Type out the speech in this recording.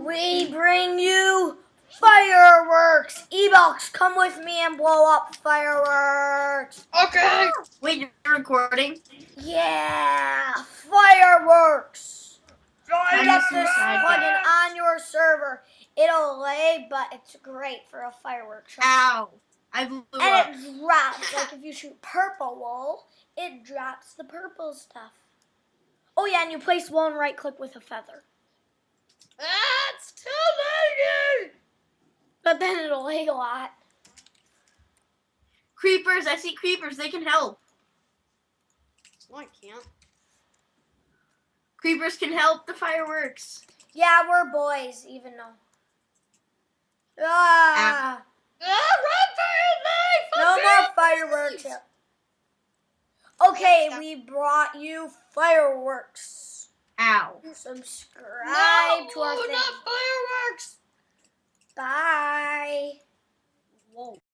We bring you fireworks. Ebox, come with me and blow up fireworks. Okay. Wait, you're recording? Yeah, fireworks. I'm Get so this sad. plugin on your server. It'll lay, but it's great for a fireworks show. Ow. I blew up. And it drops, like if you shoot purple wool, it drops the purple stuff. Oh yeah, and you place one right click with a feather. That's too laggy. But then it'll lay a lot. Creepers, I see creepers. They can help. No, I can't. Creepers can help the fireworks. Yeah, we're boys, even though. Ah! Run for your No life! more fireworks. Okay, we brought you fireworks. Ow. Subscribe to our thing. Not fireworks. Bye.